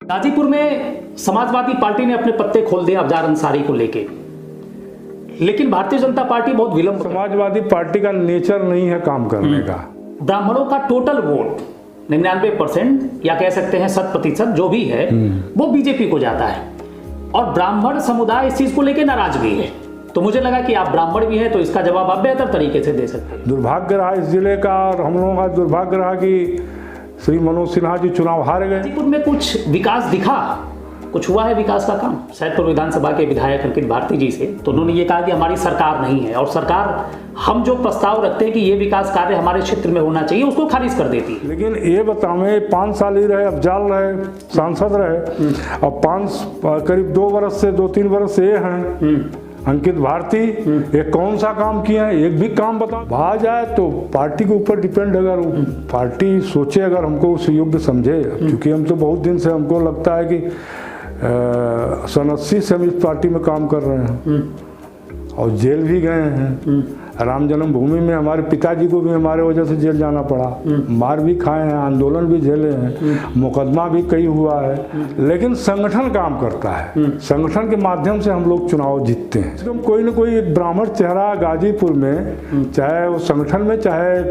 गाजीपुर में समाजवादी पार्टी ने अपने पत्ते खोल दिए अफजल अंसारी को लेके, लेकिन भारतीय जनता पार्टी बहुत विलंब। समाजवादी पार्टी का नेचर नहीं है काम करने का। ब्राह्मणों का टोटल वोट 99% या कह सकते हैं 100% जो भी है वो बीजेपी को जाता है, और ब्राह्मण समुदाय इस चीज को लेकर नाराज भी है। तो मुझे लगा कि आप ब्राह्मण भी हैं तो इसका जवाब आप बेहतर तरीके से दे सकते हैं। दुर्भाग्य रहा इस जिले का, और हम लोगों का दुर्भाग्य रहा कि श्री मनोज सिन्हा जी चुनाव हार गए। गाजीपुर में कुछ विकास दिखा, कुछ हुआ है विकास का काम सैदपुर विधानसभा के विधायक अंकित भारती जी से, तो उन्होंने ये कहा कि हमारी सरकार नहीं है और सरकार हम जो प्रस्ताव रखते हैं कि ये विकास कार्य हमारे क्षेत्र में होना चाहिए उसको खारिज कर देती है। लेकिन ये बताओ 5 साल ही रहे, अफजाल रहे, सांसद रहे, और करीब 2-3 वर्ष से ये हैं अंकित भारती, ये कौन सा काम किया है? एक भी काम बता। बाहर जाए तो पार्टी के ऊपर डिपेंड, अगर पार्टी सोचे, अगर हमको उस योग्य समझे, क्योंकि हम तो बहुत दिन से हमको लगता है कि 80 से हम इस पार्टी में काम कर रहे हैं और जेल भी गए हैं। राम जन्मभूमि में हमारे पिताजी को भी हमारे वजह से जेल जाना पड़ा, मार भी खाए हैं, आंदोलन भी झेले हैं, मुकदमा भी कई हुआ है, लेकिन संगठन काम करता है। संगठन के माध्यम से हम लोग चुनाव जीतते हैं। तो कोई न कोई एक ब्राह्मण चेहरा गाजीपुर में, चाहे वो संगठन में चाहे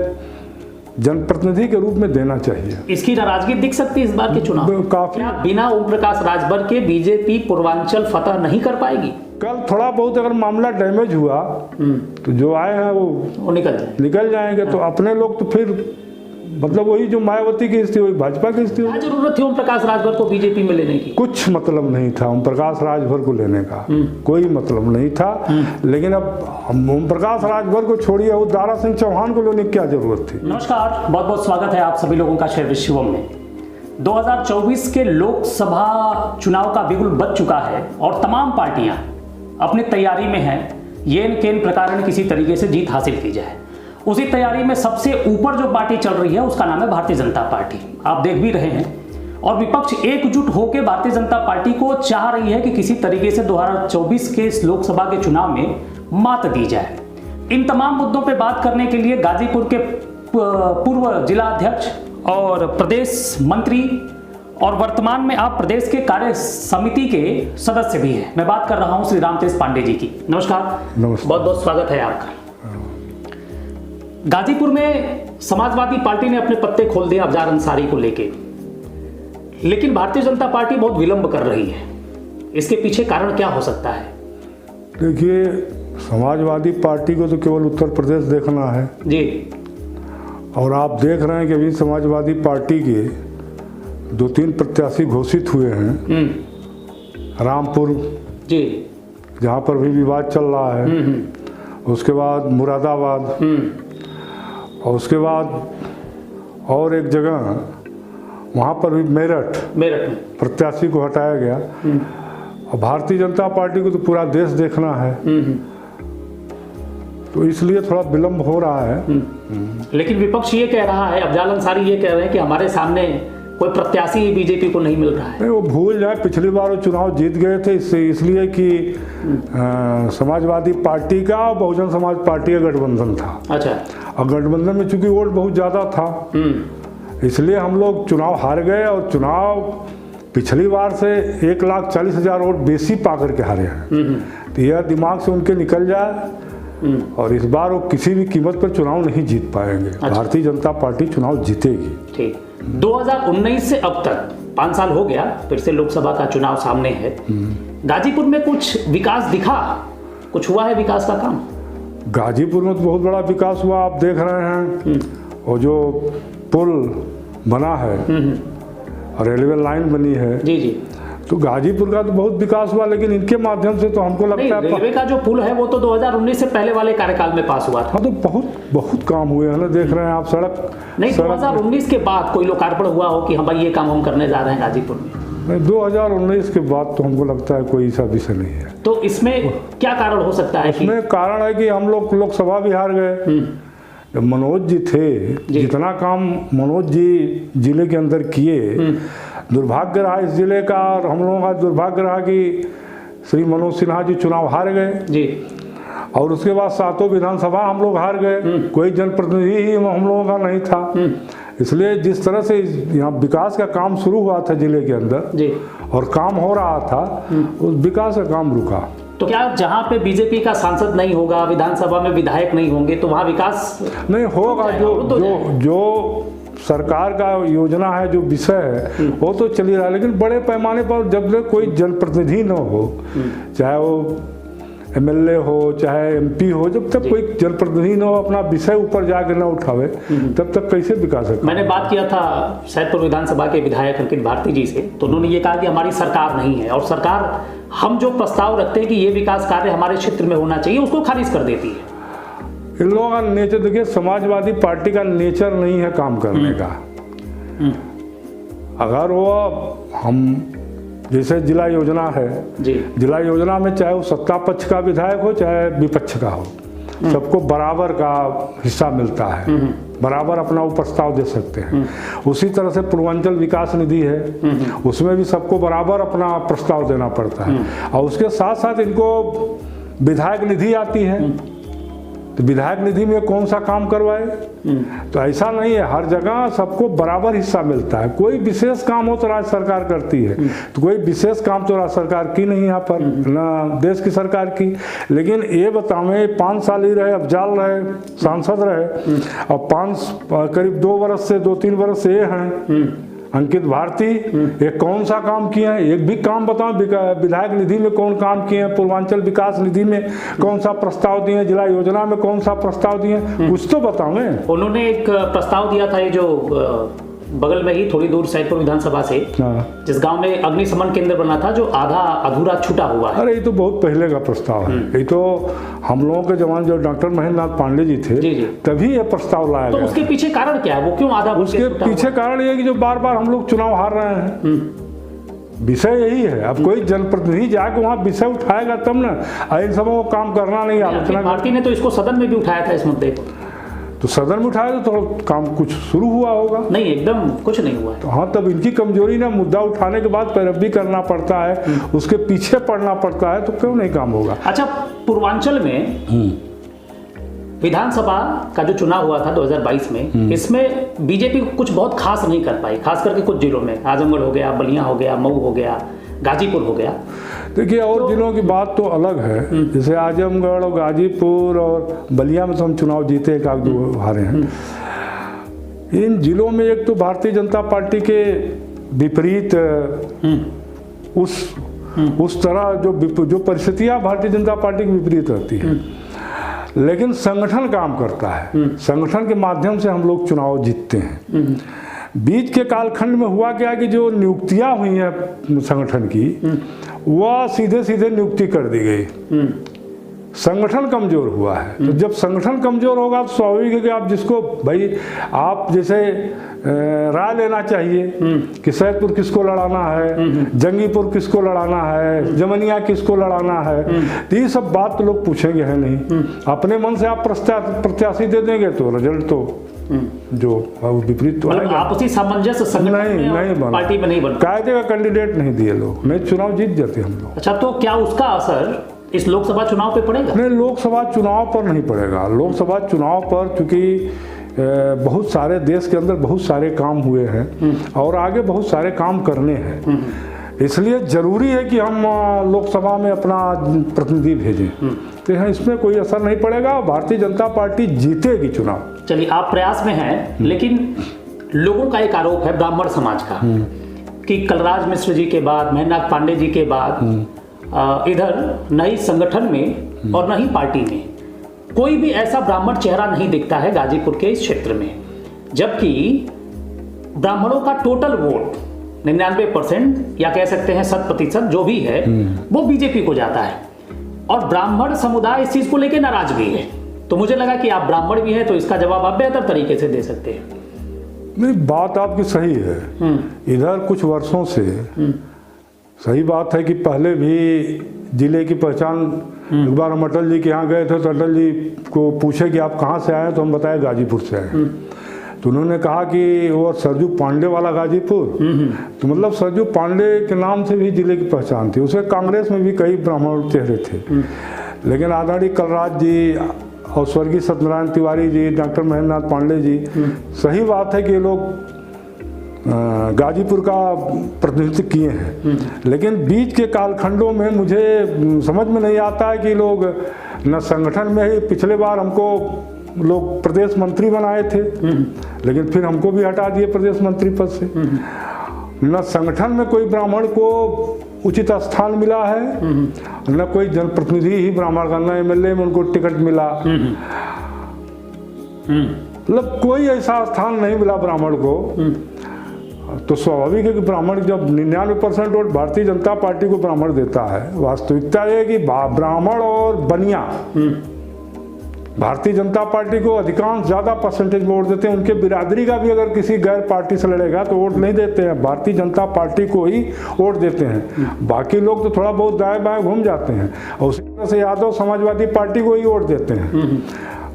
जनप्रतिनिधि के रूप में देना चाहिए। इसकी नाराजगी दिख सकती है इस बार के चुनाव काफी। बिना ओम प्रकाश राजभर के बीजेपी पूर्वांचल फतह नहीं कर पाएगी। कल थोड़ा बहुत अगर मामला डैमेज हुआ तो जो आए हैं वो निकल जाएंगे। तो अपने लोग तो फिर मतलब वही जो मायावती की स्थिति, वही भाजपा की स्थिति। क्या जरूरत थी ओम प्रकाश राजभर को बीजेपी में लेने की? कुछ मतलब नहीं था ओम प्रकाश राजभर को लेने का, कोई मतलब नहीं था। लेकिन अब ओम प्रकाश राजभर को छोड़िए, वो दारा सिंह चौहान को लेने की क्या जरूरत थी? नमस्कार, बहुत बहुत स्वागत है आप सभी लोगों का शहर शिवम में। 2024 के लोकसभा चुनाव का बिगुल बज चुका है और तमाम पार्टियां अपनी तैयारी में हैं येन केन प्रकार किसी तरीके से जीत हासिल की जाए। उसी तैयारी में सबसे ऊपर जो पार्टी चल रही है उसका नाम है भारतीय जनता पार्टी। आप देख भी रहे हैं, और विपक्ष एकजुट होकर भारतीय जनता पार्टी को चाह रही है कि किसी तरीके से 2024 के इस लोकसभा के चुनाव में मात दी जाए। इन तमाम मुद्दों पर बात करने के लिए गाजीपुर के पूर्व जिला अध्यक्ष और प्रदेश मंत्री और वर्तमान में आप प्रदेश के कार्य समिति के सदस्य भी हैं, मैं बात कर रहा हूं श्री रामतेज पांडे जी की। नमस्कार। नमस्कार, बहुत बहुत स्वागत है आपका। गाजीपुर में समाजवादी पार्टी ने अपने पत्ते खोल दिए अफजल अंसारी को लेके, लेकिन भारतीय जनता पार्टी बहुत विलंब कर रही है। इसके पीछे कारण क्या हो सकता है? देखिए, समाजवादी पार्टी को तो केवल उत्तर प्रदेश देखना है जी, और आप देख रहे हैं कि अभी समाजवादी पार्टी के 2-3 प्रत्याशी घोषित हुए हैं। रामपुर जी, जहाँ पर भी विवाद चल रहा है, उसके बाद मुरादाबाद, और उसके बाद और एक जगह वहाँ पर भी मेरठ में प्रत्याशी को हटाया गया। और भारतीय जनता पार्टी को तो पूरा देश देखना है, तो इसलिए थोड़ा विलंब हो रहा है। लेकिन विपक्ष ये कह रहा है, अफजल अंसारी ये कह रहे हैं कि हमारे सामने कोई प्रत्याशी बीजेपी को नहीं मिल रहा है। नहीं, वो भूल जाए, पिछली बार वो चुनाव जीत गए थे इसलिए कि समाजवादी पार्टी का और बहुजन समाज पार्टी का गठबंधन था। अच्छा। और गठबंधन में चूंकि वोट बहुत ज़्यादा था, इसलिए हम लोग चुनाव हार गए, और चुनाव पिछली बार से 1,40,000 वोट बेसी पा करके हारे हैं। तो यह दिमाग से उनके निकल जाए, और इस बार वो किसी भी कीमत पर चुनाव नहीं जीत पाएंगे। अच्छा। भारतीय जनता पार्टी चुनाव जीतेगी। ठीक। 2019 से अब तक 5 साल हो गया, फिर से लोकसभा का चुनाव सामने है। गाजीपुर में कुछ विकास दिखा, कुछ हुआ है विकास का काम? गाजीपुर में तो बहुत बड़ा विकास हुआ, आप देख रहे हैं। और जो पुल बना है और रेलवे लाइन बनी है, जी जी, तो गाजीपुर का तो बहुत विकास हुआ। लेकिन इनके माध्यम से तो हमको लगता है रेलवे का जो पुल है वो तो 2019 से पहले वाले कार्यकाल में पास हुआ था। हाँ, तो बहुत काम हुए हैं ना, देख रहे हैं आप। सड़क नहीं, 2019 के बाद कोई लोकार्पण हुआ हो कि हाँ भाई ये काम हम करने जा रहे हैं गाजीपुर में? नहीं, 2019 के बाद तो हमको लगता है कोई ऐसा विषय नहीं है। तो इसमें क्या कारण हो सकता है? इसमें कारण है कि हम लोग लोकसभा भी हार गए। मनोज जी थे, जितना काम मनोज जी जिले के अंदर किए, दुर्भाग्य रहा इस जिले का, और हम लोगों का दुर्भाग्य रहा कि श्री मनोज सिन्हा जी चुनाव हार गए जी। और उसके बाद 7 विधानसभा हम लोग हार गए, कोई जनप्रतिनिधि ही हम लोगों का नहीं था। इसलिए जिस तरह से यहाँ विकास का काम शुरू हुआ था जिले के अंदर जी, और काम हो रहा था, उस विकास का काम रुका। तो क्या जहाँ पे बीजेपी का सांसद नहीं होगा, विधानसभा में विधायक नहीं होंगे, तो वहाँ विकास नहीं होगा? जो सरकार का योजना है, जो विषय है, वो तो चल ही रहा है, लेकिन बड़े पैमाने पर जब तक कोई जनप्रतिनिधि न हो, चाहे वो एमएलए हो चाहे एमपी हो, जब तक कोई जनप्रतिनिधि न हो, अपना विषय ऊपर जाकर न उठावे, तब तक कैसे विकास है? मैंने बात किया था सैदपुर विधानसभा के विधायक अंकित भारती जी से, तो उन्होंने ये कहा कि हमारी सरकार नहीं है, और सरकार हम जो प्रस्ताव रखते हैं कि ये विकास कार्य हमारे क्षेत्र में होना चाहिए, उसको खारिज कर देती है। इन लोगों का नेचर देखिए, समाजवादी पार्टी का नेचर नहीं है काम करने का। अगर वो हम जैसे जिला योजना है जी, जिला योजना में चाहे वो सत्ता पक्ष का विधायक हो चाहे विपक्ष का हो, सबको बराबर का हिस्सा मिलता है, बराबर अपना वो प्रस्ताव दे सकते हैं। उसी तरह से पूर्वांचल विकास निधि है, उसमें भी सबको बराबर अपना प्रस्ताव देना पड़ता है, और उसके साथ साथ इनको विधायक निधि आती है, तो विधायक निधि में कौन सा काम करवाए? तो ऐसा नहीं है, हर जगह सबको बराबर हिस्सा मिलता है। कोई विशेष काम हो तो राज्य सरकार करती है, तो कोई विशेष काम तो राज्य सरकार की नहीं यहाँ पर, ना देश की सरकार की। लेकिन ये बतावे 5 साल ही रहे, अफजाल रहे, सांसद रहे, और करीब 2-3 वर्ष से ये हैं अंकित भारती, ये कौन सा काम किए हैं? एक भी काम बताओ। विधायक निधि में कौन काम किए हैं? पूर्वांचल विकास निधि में कौन सा प्रस्ताव दिए? जिला योजना में कौन सा प्रस्ताव दिए? कुछ तो बताओ। उन्होंने एक प्रस्ताव दिया था, ये जो बगल में ही थोड़ी दूर सैदपुर विधानसभा से, जिस गांव में अग्निशमन केंद्र बना था, जो आधा अधूरा छूटा हुआ है। अरे ये तो बहुत पहले का प्रस्ताव है, ये तो हम लोगों के जमाने जो डॉक्टर महेंद्र नाथ पांडे जी थे, तभी ये प्रस्ताव लाया गया। तो उसके पीछे कारण क्या है? वो क्यों आधा? उसके पीछे कारण ये कि जो बार बार हम लोग चुनाव हार रहे हैं, विषय यही है। अब कोई जनप्रतिनिधि जाके वहाँ विषय उठाएगा तब ना, इन सब को काम करना नहीं, आलोचना। भारती ने तो इसको सदन में भी उठाया था इस मुद्दे को, तो सदन में उठाया तो काम कुछ शुरू हुआ होगा। नहीं, एकदम कुछ नहीं हुआ। तो हाँ, तब इनकी कमजोरी ना, मुद्दा उठाने के बाद पैरवी करना पड़ता है, उसके पीछे पड़ना पड़ता है, तो क्यों नहीं काम होगा? अच्छा, पूर्वांचल में विधानसभा का जो चुनाव हुआ था 2022 में, इसमें बीजेपी कुछ बहुत खास नहीं कर पाई, खास करके कुछ जिलों में, आजमगढ़ हो गया, बलिया हो गया, मऊ हो गया, गाजीपुर हो गया। देखिए, और जिलों की बात तो अलग है, जैसे आजमगढ़ और गाजीपुर और बलिया में तो हम चुनाव जीते, एक आध दो हारे हैं। इन जिलों में एक तो भारतीय जनता पार्टी के विपरीत उस तरह जो परिस्थितियां भारतीय जनता पार्टी की विपरीत रहती है, लेकिन संगठन काम करता है, संगठन के माध्यम से हम लोग चुनाव जीतते हैं। बीच के कालखंड में हुआ क्या कि जो नियुक्तियां हुई हैं संगठन की, वह सीधे सीधे नियुक्ति कर दी गई, संगठन कमजोर हुआ है। तो जब संगठन कमजोर होगा तो स्वाभाविक है कि आप जिसको भाई आप जैसे राय लेना चाहिए कि सैदपुर किसको लड़ाना है, जंगीपुर किसको लड़ाना है, जमनिया किसको लड़ाना है, तो ये सब बात तो लोग पूछेंगे है नहीं। अपने मन से आप प्रत्याशी दे देंगे तो रिजल्ट तो जो विपरीत तो आएगा। आपसी सामंजस्य नहीं पार्टी में नहीं बन, कायदे का कैंडिडेट नहीं दिए लोग, नहीं चुनाव जीत जाते हम लोग। अच्छा, तो क्या उसका असर इस लोकसभा चुनाव पे पड़ेगा? नहीं, लोकसभा चुनाव पर नहीं पड़ेगा। लोकसभा चुनाव पर चूंकि बहुत सारे देश के अंदर बहुत सारे काम हुए हैं और आगे बहुत सारे काम करने हैं, इसलिए जरूरी है कि हम लोकसभा में अपना प्रतिनिधि भेजें। तो यहाँ इसमें कोई असर नहीं पड़ेगा, भारतीय जनता पार्टी जीतेगी चुनाव। चलिए, आप प्रयास में हैं, लेकिन लोगों का एक आरोप है ब्राह्मण समाज का कि कलराज मिश्र जी के बाद, महेंद्रनाथ पांडे जी के बाद इधर न ही संगठन में और न ही पार्टी में कोई भी ऐसा ब्राह्मण चेहरा नहीं दिखता है गाजीपुर के इस क्षेत्र में, जबकि ब्राह्मणों का टोटल वोट 99% या कह सकते हैं 100% जो भी है वो बीजेपी को जाता है, और ब्राह्मण समुदाय इस चीज को लेकर नाराज भी है। तो मुझे लगा कि आप ब्राह्मण भी हैं, तो इसका जवाब आप बेहतर तरीके से दे सकते हैं। नहीं, बात आपकी सही है। इधर कुछ वर्षों से सही बात है कि पहले भी जिले की पहचान, एक बार हम अटल जी के यहाँ गए थे तो अटल जी को पूछे कि आप कहाँ से आए, तो हम बताए गाजीपुर से आए। तो उन्होंने कहा कि वो सरजू पांडे वाला गाजीपुर, तो मतलब सरजू पांडे के नाम से भी जिले की पहचान थी। उसे कांग्रेस में भी कई ब्राह्मण चेहरे थे, लेकिन आदरणीय कलराज जी और स्वर्गीय सत्यनारायण तिवारी जी, डॉक्टर महेंद्र नाथ पांडे जी, सही बात है कि ये लोग गाजीपुर का प्रतिनिधित्व किए हैं, लेकिन बीच के कालखंडों में मुझे समझ में नहीं आता है कि लोग न संगठन में ही, पिछले बार हमको लोग प्रदेश मंत्री बनाए थे, लेकिन फिर हमको भी हटा दिए प्रदेश मंत्री पद से। न संगठन में कोई ब्राह्मण को उचित स्थान मिला है, न कोई जनप्रतिनिधि ही ब्राह्मण का, न एमएलए में उनको टिकट मिला, मतलब कोई ऐसा स्थान नहीं मिला ब्राह्मण को। तो स्वाभाविक है कि ब्राह्मण जब 99% वोट भारतीय जनता पार्टी को ब्राह्मण देता है, वास्तविकता यह है कि ब्राह्मण और बनिया भारतीय जनता पार्टी को अधिकांश ज़्यादा परसेंटेज में वोट देते हैं। उनके बिरादरी का भी अगर किसी गैर पार्टी से लड़ेगा तो वोट नहीं देते हैं, भारतीय जनता पार्टी को ही वोट देते हैं। बाकी लोग तो थोड़ा बहुत दाएं बाएं घूम जाते हैं, और उसी तरह से यादव समाजवादी पार्टी को ही वोट देते हैं,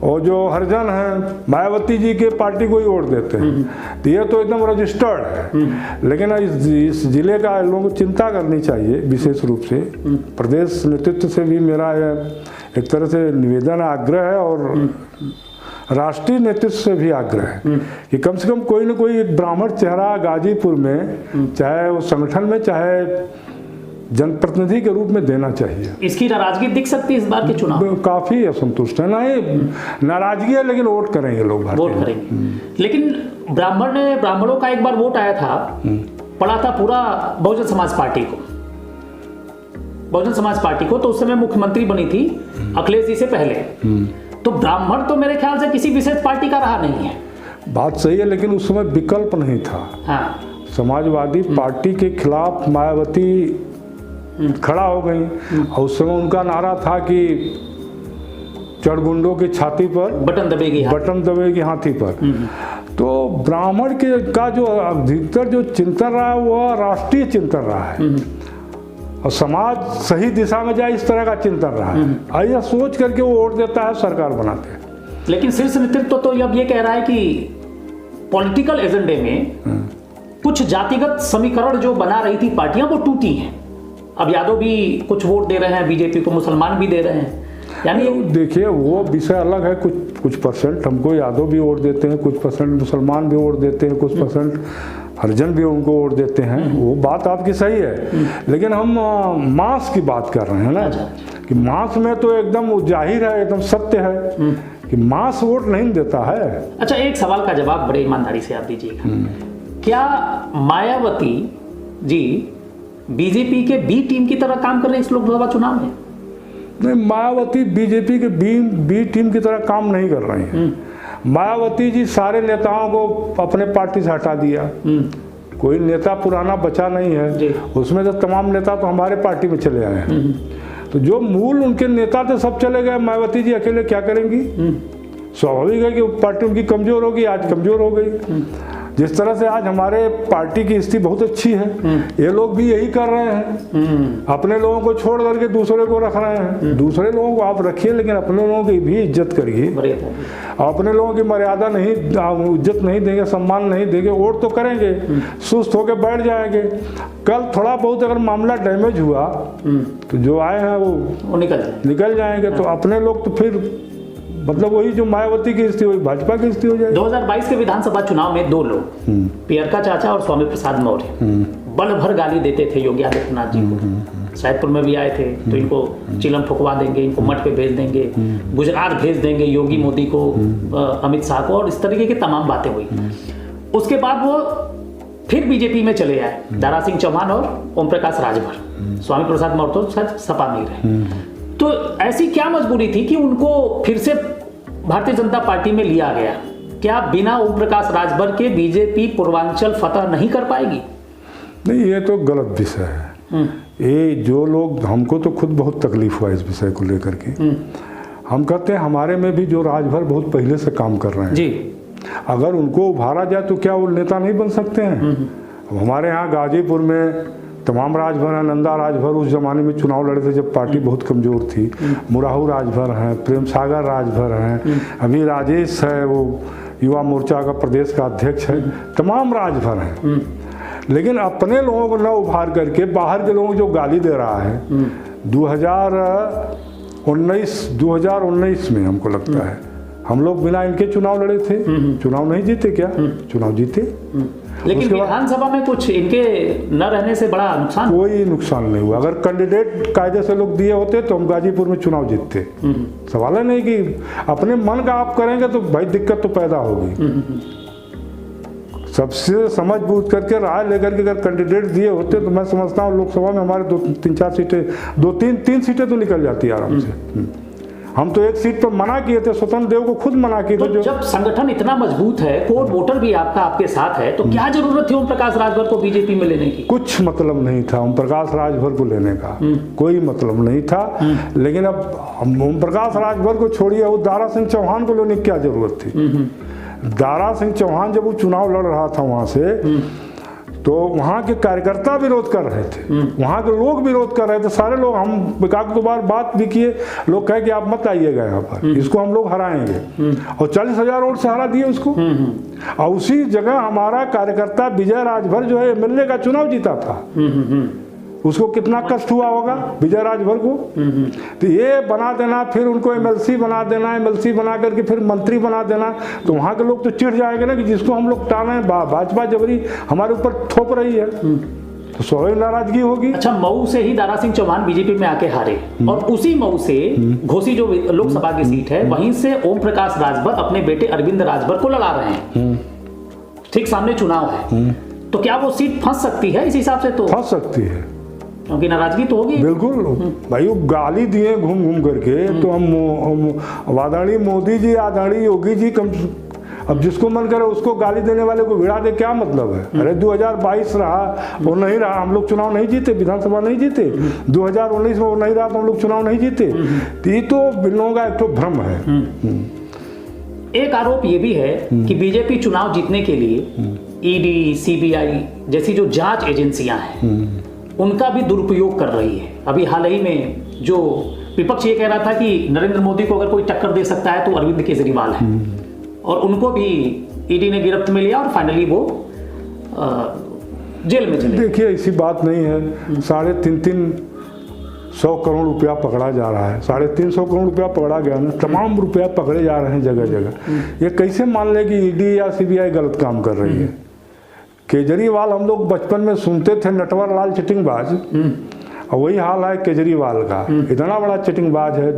और जो हरिजन हैं मायावती जी के पार्टी को ही वोट देते हैं। तो ये तो एकदम रजिस्टर्ड है। लेकिन इस जिले का लोगों को चिंता करनी चाहिए, विशेष रूप से प्रदेश नेतृत्व से भी मेरा एक तरह से निवेदन आग्रह है, और राष्ट्रीय नेतृत्व से भी आग्रह है कि कम से कम कोई न कोई एक ब्राह्मण चेहरा गाजीपुर में, चाहे वो संगठन में चाहे जनप्रतिनिधि के रूप में देना चाहिए। इसकी नाराजगी दिख सकती है इस बार के चुनाव? काफी असंतुष्ट है। नहीं नाराजगी है, लेकिन वोट करेंगे लोग, वोट करेंगे। लेकिन ब्राह्मणों का एक बार वोट आया था, पड़ा था पूरा बहुजन समाज पार्टी को, तो उस समय मुख्यमंत्री बनी थी अखिलेश जी से पहले। तो ब्राह्मण तो मेरे ख्याल से किसी विशेष पार्टी का रहा नहीं है। बात सही है, लेकिन उस समय विकल्प नहीं था। हाँ। समाजवादी पार्टी के खिलाफ मायावती खड़ा हो गई, और उस समय उनका नारा था कि चढ़गुंडों की छाती पर बटन दबेगी हाथी पर। तो ब्राह्मण का जो अधिकतर जो चिंतन रहा है वह राष्ट्रीय चिंतन रहा है, और समाज सही दिशा में जाए इस तरह का चिंतन रहा है। ऐसा सोच करके वो वोट देता है, सरकार बनाते हैं। लेकिन शीर्ष नेतृत्व तो अब ये कह रहा है कि पॉलिटिकल एजेंडे में कुछ जातिगत समीकरण जो बना रही थी पार्टियां, वो टूटी हैं। अब यादव भी कुछ वोट दे रहे हैं बीजेपी को, मुसलमान भी दे रहे हैं। यानी देखिए वो विषय अलग है। कुछ परसेंट हमको यादव भी वोट देते हैं, कुछ परसेंट मुसलमान भी वोट देते हैं, कुछ परसेंट हरिजन भी उनको वोट देते हैं। वो बात आपकी सही है, लेकिन हम मास की बात कर रहे हैं ना। कि मास में तो एकदम जाहिर है, एकदम सत्य है कि मास वोट नहीं देता है। अच्छा, एक सवाल का जवाब बड़े ईमानदारी से आप दीजिएगा। क्या मायावती जी बीजेपी के बी टीम की तरह काम कर रहे हैं इस लोकसभा चुनाव में? नहीं, मायावती बीजेपी के बी टीम की तरह काम नहीं कर रही हैं। मायावती जी सारे नेताओं को अपने पार्टी से हटा दिया, कोई नेता पुराना बचा नहीं है। उसमें तो तमाम नेता तो हमारे पार्टी में चले आए हैं। तो जो मूल उनके नेता थे सब चले गए, मायावती जी अकेले क्या करेंगी? स्वाभाविक है कि पार्टी उनकी कमजोर होगी, आज कमजोर हो गई। जिस तरह से आज हमारे पार्टी की स्थिति बहुत अच्छी है, ये लोग भी यही कर रहे हैं। अपने लोगों को छोड़ करके दूसरे को रख रहे हैं। दूसरे लोगों को आप रखिए, लेकिन अपने लोगों की भी इज्जत करिए। अपने लोगों की मर्यादा नहीं, इज्जत नहीं देंगे, सम्मान नहीं देंगे, वोट तो करेंगे, सुस्त होकर बैठ जाएंगे। कल थोड़ा बहुत अगर मामला डैमेज हुआ तो जो आए हैं वो निकल जाएंगे। तो अपने लोग तो फिर मतलब वही जो मायावती की स्थिति, वही भाजपा की स्थिति हो जाएगी। 2022 के विधानसभा चुनाव में दो लोग, पियरका चाचा और स्वामी प्रसाद मौर्य, बल भर गाली देते थे योगी आदित्यनाथ जी को। सैदपुर में भी आए थे तो इनको चिलम ठुकवा देंगे, इनको मठ पे भेज देंगे, गुजरात भेज देंगे योगी मोदी को, अमित शाह को, और इस तरीके की तमाम बातें हुई। उसके बाद वो फिर बीजेपी में चले आए, दारा सिंह चौहान और ओम प्रकाश राजभर। स्वामी प्रसाद मौर्य तो शायद सपा में ही रहे। तो ऐसी क्या मजबूरी थी कि उनको फिर से भारतीय जनता पार्टी में लिया गया? क्या बिना ओम प्रकाश राजभर के बीजेपी पूर्वांचल फतह नहीं कर पाएगी? नहीं, ये तो गलत विषय है। ये जो लोग, हमको तो खुद बहुत तकलीफ हुआ इस विषय को लेकर के। हम कहते हैं हमारे में भी जो राजभर बहुत पहले से काम कर रहे हैं जी, अगर उनको उभारा जाए तो क्या वो नेता नहीं बन सकते हैं? हमारे यहाँ गाजीपुर में तमाम राजभर हैं। नंदा राजभर उस जमाने में चुनाव लड़े थे जब पार्टी बहुत कमजोर थी। मुराहू राजभर हैं, प्रेम सागर राजभर हैं, अभी राजेश है, वो युवा मोर्चा का प्रदेश का अध्यक्ष है। तमाम राजभर हैं, लेकिन अपने लोगों को न उभार करके बाहर के लोगों को जो गाली दे रहा है। 2019 में हमको लगता है हम लोग बिना इनके चुनाव लड़े थे। चुनाव नहीं जीते क्या? चुनाव जीते। लेकिन विधानसभा में कुछ इनके न रहने से बड़ा नुकसान? कोई नुकसान नहीं हुआ। अगर कैंडिडेट कायदे से लोग दिए होते तो हम गाजीपुर में चुनाव जीतते। सवाल है नहीं कि अपने मन का आप करेंगे तो भाई दिक्कत तो पैदा होगी। सबसे समझ बूझ करके राय लेकर के अगर कैंडिडेट दिए होते तो मैं समझता हूँ लोकसभा में हमारे 2-3-4 सीटें, 2-3 सीटें तो निकल जाती आराम से। हम तो एक सीट पर मना किए थे, स्वतंत्र देव को खुद मना किए थे। तो जब संगठन इतना मजबूत है, कोर वोटर भी आपके साथ है, तो क्या जरूरत थी ओम प्रकाश राजभर को बीजेपी में लेने की? कुछ मतलब नहीं था ओम प्रकाश राजभर को लेने का, कोई मतलब नहीं था। लेकिन अब ओम प्रकाश राजभर को छोड़िए, वो दारा सिंह चौहान को लेने की क्या जरूरत थी? दारा सिंह चौहान जब वो चुनाव लड़ रहा था वहां से, तो वहाँ के कार्यकर्ता विरोध कर रहे थे, वहाँ के लोग विरोध कर रहे थे, सारे लोग। हम एकाध दो बार बात भी किए, लोग कहे कि आप मत आइएगा यहाँ पर, इसको हम लोग हराएंगे। और 40,000 वोट से हरा दिए उसको। और उसी जगह हमारा कार्यकर्ता विजय राजभर जो है एमएलए का चुनाव जीता था। उसको कितना कष्ट हुआ होगा विजय राजभर को। तो ये बना देना, फिर उनको एमएलसी बना देना, एमएलसी बना करके फिर मंत्री बना देना, तो वहाँ के लोग तो चिढ़ जाएंगे ना कि जिसको हम लोग टाने, भाजपा जबरी हमारे ऊपर थोप रही है, तो स्वाभाविक नाराजगी होगी। अच्छा, मऊ से ही दारा सिंह चौहान बीजेपी में आके हारे, और उसी मऊ से घोसी जो लोकसभा की सीट है, वहीं से ओम प्रकाश राजभर अपने बेटे अरविंद राजभर को लड़ा रहे हैं। ठीक सामने चुनाव है, तो क्या वो सीट फंस सकती है? इस हिसाब से तो फंस सकती है, क्योंकि नाराजगी तो होगी। बिल्कुल भाई, वो गाली दिए घूम घूम करके, तो हम आदरणीय मोदी जी, आदरणीय योगी जी, कम अब जिसको मन करे उसको गाली देने वाले को भिड़ा दे, क्या मतलब है? अरे 2022 रहा, वो नहीं रहा, हम लोग चुनाव नहीं जीते, विधानसभा नहीं जीते। 2019 में वो नहीं रहा तो हम लोग चुनाव नहीं जीते। ये तो इन लोगों का एक तो भ्रम है। एक आरोप ये भी है कि बीजेपी चुनाव जीतने के लिए ईडी, सीबीआई जैसी जो जांच एजेंसियां हैं, उनका भी दुरुपयोग कर रही है। अभी हाल ही में जो विपक्ष ये कह रहा था कि नरेंद्र मोदी को अगर कोई टक्कर दे सकता है तो अरविंद केजरीवाल है, और उनको भी ईडी ने गिरफ्त में लिया और फाइनली वो जेल में चले। देखिए, ऐसी बात नहीं है। 350 करोड़ रुपया पकड़ा जा रहा है, 350 करोड़ रुपया पकड़ा गया ना, तमाम रुपया पकड़े जा रहे हैं जगह जगह। ये कैसे मान ले कि ईडी या सीबीआई गलत काम कर रही है? केजरीवाल हम लोग बचपन में सुनते थे नटवर लाल चिटिंगबाज, और वही हाल है केजरीवाल का। इतना बड़ा चिटिंगबाज है,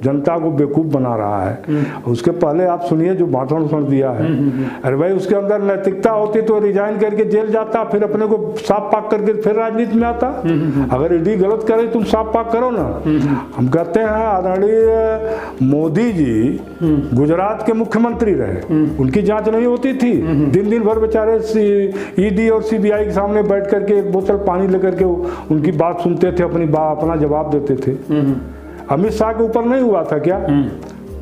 जनता को बेवकूफ बना रहा है। उसके पहले आप सुनिए जो भाषण सुन दिया है। अरे भाई, उसके अंदर नैतिकता होती तो रिजाइन करके जेल जाता, फिर अपने को साफ पाक करके फिर राजनीति में आता। अगर ईडी गलत करे तुम साफ पाक करो ना। हम कहते हैं आदरणीय मोदी जी गुजरात के मुख्यमंत्री रहे, उनकी जांच नहीं होती थी। दिन दिन भर बेचारे ईडी और सीबीआई के सामने बैठ करके एक बोतल पानी लेकर के उनकी बात सुनते थे, अपना जवाब देते थे। अमित शाह के ऊपर नहीं हुआ था क्या?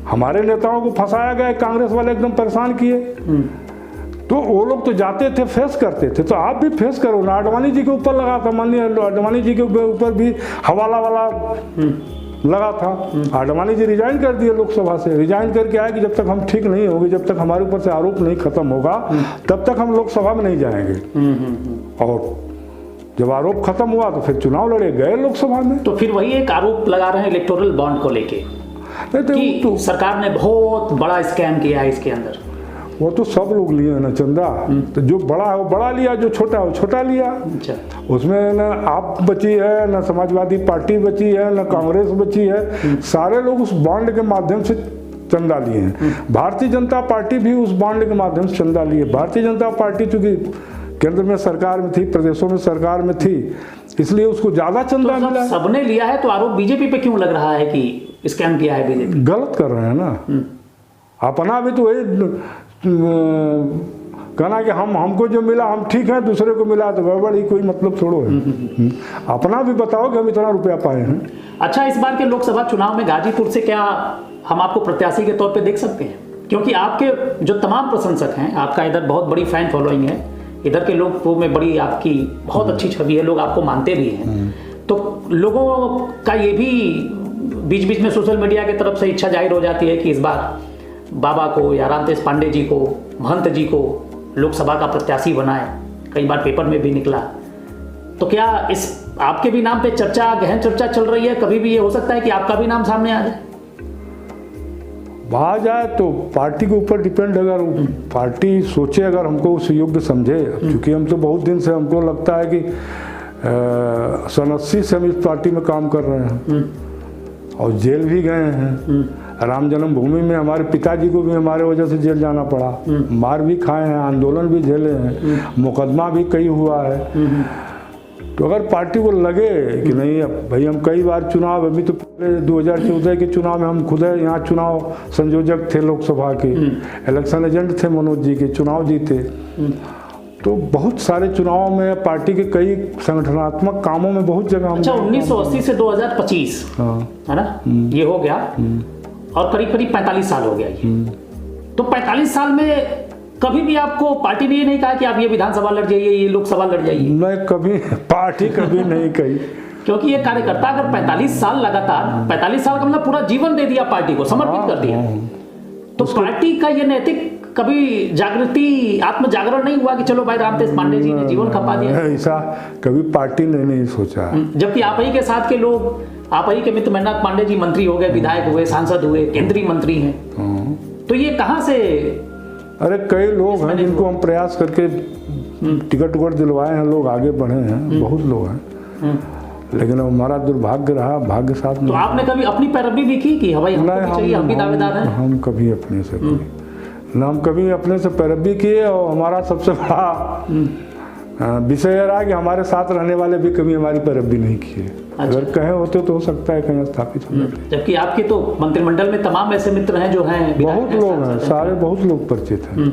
हमारे नेताओं को फंसाया गया, कांग्रेस वाले एकदम परेशान किए। तो वो लोग तो जाते थे, फेस करते थे, तो आप भी फेस करो ना। आडवाणी जी के ऊपर लगा था, माननीय आडवाणी जी के ऊपर भी हवाला वाला लगा था। आडवाणी जी रिजाइन कर दिए लोकसभा से। रिजाइन करके आए कि जब तक हम ठीक नहीं होंगे, जब तक हमारे ऊपर से आरोप नहीं खत्म होगा, तब तक हम लोकसभा में नहीं जाएंगे। और जब आरोप खत्म हुआ तो फिर चुनाव लड़े, गए लोकसभा में। तो फिर वही एक आरोप लगा रहे हैं इलेक्टोरल बॉन्ड को लेके कि सरकार ने बहुत बड़ा स्कैम किया है इसके अंदर। वो तो सब लोग लिए हैं ना चंदा। तो जो बड़ा है वो बड़ा लिया, जो छोटा है वो छोटा लिया। अच्छा। उसमें न आप बची है, न समाजवादी पार्टी बची है, न कांग्रेस बची है। सारे लोग उस बॉन्ड के माध्यम से चंदा लिए हैं। भारतीय जनता पार्टी भी उस बॉन्ड के माध्यम से चंदा लिए। भारतीय जनता पार्टी चूंकि केंद्र में सरकार में थी, प्रदेशों में सरकार में थी, इसलिए उसको ज्यादा चंदा मिला। सबने लिया है तो आरोप बीजेपी पे क्यों लग रहा है कि स्कैम किया है बीजेपी? गलत कर रहे हैं ना। अपना भी तो वही कहना कि हमको जो मिला हम ठीक है, दूसरे को मिला तो गड़बड़ी, कोई मतलब थोड़ो है। अपना भी बताओ कि हम इतना रुपया पाए हैं। अच्छा, इस बार के लोकसभा चुनाव में गाजीपुर से क्या हम आपको प्रत्याशी के तौर पे देख सकते हैं? क्योंकि आपके जो तमाम प्रशंसक हैं, आपका इधर बहुत बड़ी फैन फॉलोइंग है, इधर के लोगों में बड़ी आपकी बहुत अच्छी छवि है, लोग आपको मानते भी हैं। तो लोगों का ये भी बीच बीच में सोशल मीडिया की तरफ से इच्छा जाहिर हो जाती है कि इस बार बाबा को या रामतेज पांडे जी को, महंत जी को लोकसभा का प्रत्याशी बनाए। कई बार पेपर में भी निकला। तो क्या इस आपके भी नाम पे चर्चा, गहन चर्चा चल रही है, कभी भी ये हो सकता है कि आपका भी नाम सामने आ जाए? आ जाए तो पार्टी के ऊपर डिपेंड, अगर पार्टी सोचे, अगर हमको उस योग्य समझे, क्योंकि हम तो बहुत दिन से, हमको लगता है कि 1980 से हम इस पार्टी में काम कर रहे हैं और जेल भी गए हैं। राम जन्मभूमि में हमारे पिताजी को भी हमारे वजह से जेल जाना पड़ा, मार भी खाए हैं, आंदोलन भी झेले हैं, मुकदमा भी कई हुआ है। तो अगर पार्टी को लगे कि नहीं, अब भाई हम कई बार चुनाव, अभी तो पहले 2014 के चुनाव में हम खुद यहाँ चुनाव संयोजक थे लोकसभा के, इलेक्शन एजेंट थे मनोज जी के, चुनाव जीते। तो बहुत सारे चुनावों में पार्टी के कई संगठनात्मक कामों में बहुत जगह। अच्छा, 1980 से 2025 है ना, ये हो गया और करीब करीब 45 साल हो गया ये। तो 45 साल में कभी भी आपको पार्टी ने ये नहीं कहा कि आप ये विधानसभा लड़ जाइए, ये लोकसभा लड़ जाइए? मैं कभी पार्टी कभी नहीं कही, क्योंकि ये कार्यकर्ता अगर 45 साल लगातार, 45 साल का मतलब पूरा जीवन दे दिया पार्टी को, समर्पित कर दिया, तो पार्टी का ये नैतिक कभी जागृति, आत्म जागरण नहीं हुआ कि चलो भाई रामतेज पांडे जी ने जीवन खपा दिया? ऐसा कभी पार्टी ने नहीं सोचा। जबकि आप ही के साथ के लोग, आप ही के मित्र मेघनाथ पांडे जी मंत्री हो गए, विधायक हुए, सांसद हुए, केंद्रीय मंत्री हैं, तो ये कहाँ से? अरे कई लोग हैं जिनको हम प्रयास करके टिकट दिलवाए हैं, लोग आगे बढ़े हैं, बहुत लोग हैं, लेकिन हमारा दुर्भाग्य रहा, भाग्य साथ। तो आपने कभी अपनी पैरवी भी की कि भाई हम भी दावेदार हैं? हम कभी अपने से ना, हम कभी अपने से पैरवी किए, और हमारा सबसे बड़ा विषय यह रहा कि हमारे साथ रहने वाले भी कभी हमारी पैरवी नहीं किए। अच्छा। अगर कहे होते तो हो सकता है कहीं स्थापित हो जाते। जबकि आपके तो मंत्रिमंडल में तमाम ऐसे मित्र हैं जो हैं, बहुत लोग हैं, सारे बहुत लोग परिचित हैं,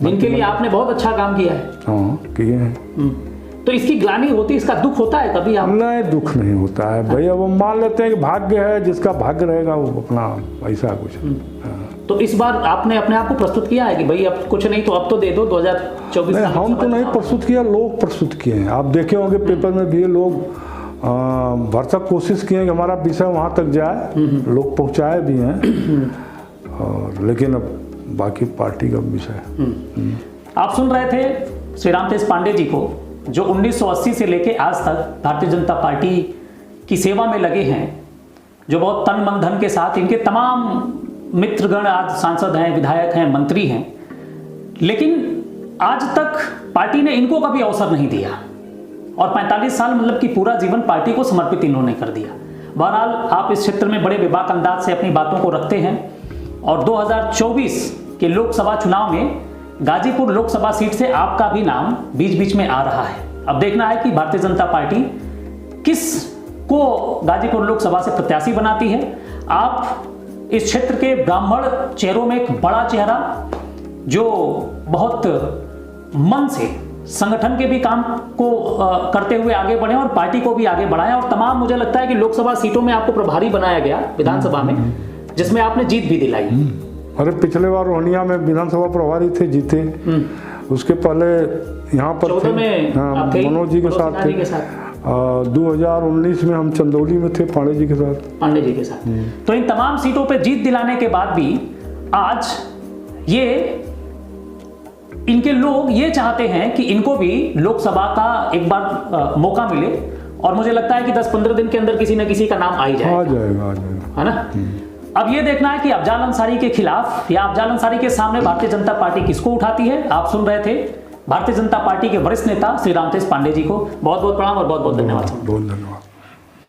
जिनके लिए आपने बहुत अच्छा काम किया है। हाँ, किए हैं। तो इसकी ग्लानि होती, इसका दुख होता है कभी आप? नहीं, दुख नहीं होता है भाई, अब हम मान लेते हैं कि भाग्य है, जिसका भाग्य रहेगा वो अपना ऐसा कुछ। तो इस बार आपने अपने आप को प्रस्तुत किया है कि भाई अब कुछ नहीं तो अब तो दे दो 2024? हम तो नहीं प्रस्तुत किया, लोग प्रस्तुत किए हैं। आप देखे होंगे पेपर में भी लोग भरसक कोशिश किए कि हमारा विषय वहाँ तक जाए, लोग पहुँचाए भी हैं, और लेकिन अब बाकी पार्टी का विषय। आप सुन रहे थे श्री रामतेज पांडे जी को, जो 1980 से लेके आज तक भारतीय जनता पार्टी की सेवा में लगे हैं, जो बहुत तन मन धन के साथ, इनके तमाम मित्रगण आज सांसद हैं, विधायक हैं, मंत्री हैं, लेकिन आज तक पार्टी ने इनको कभी अवसर नहीं दिया, और 45 साल मतलब कि पूरा जीवन पार्टी को समर्पित इन्होंने कर दिया। बहरहाल आप इस क्षेत्र में बड़े बेबाक अंदाज से अपनी बातों को रखते हैं, और 2024 के लोकसभा चुनाव में गाजीपुर लोकसभा सीट से आपका भी नाम बीच बीच में आ रहा है। अब देखना है कि भारतीय जनता पार्टी किस को गाजीपुर लोकसभा से प्रत्याशी बनाती है। आप इस क्षेत्र के ब्राह्मण चेहरों में एक बड़ा चेहरा, जो बहुत मन से संगठन के भी काम को करते हुए आगे बढ़े और पार्टी को भी आगे बढ़ाया, और तमाम मुझे लगता है कि लोकसभा सीटों में आपको प्रभारी बनाया गया विधानसभा में, जिसमें आपने जीत भी दिलाई। अरे पिछले बार रोहनिया में विधानसभा प्रभारी थे, जीते। उसके पहले यहाँ पर थे, मनोज जी के साथ थे। 2019 में हम चंदौली में थे पांडे जी के साथ। तो इन तमाम सीटों पे जीत दिलाने के बाद भी आज ये इनके लोग ये चाहते हैं कि इनको भी लोकसभा का एक बार मौका मिले, और मुझे लगता है कि 10-15 दिन के अंदर किसी न किसी का नाम आ जाएगा, है ना? अब ये देखना है कि अफजाल अंसारी के खिलाफ या अफजाल अंसारी के सामने भारतीय जनता पार्टी किसको उठाती है। आप सुन रहे थे भारतीय जनता पार्टी के वरिष्ठ नेता श्री रामतेज पांडे जी को। बहुत बहुत प्रणाम और बहुत बहुत धन्यवाद।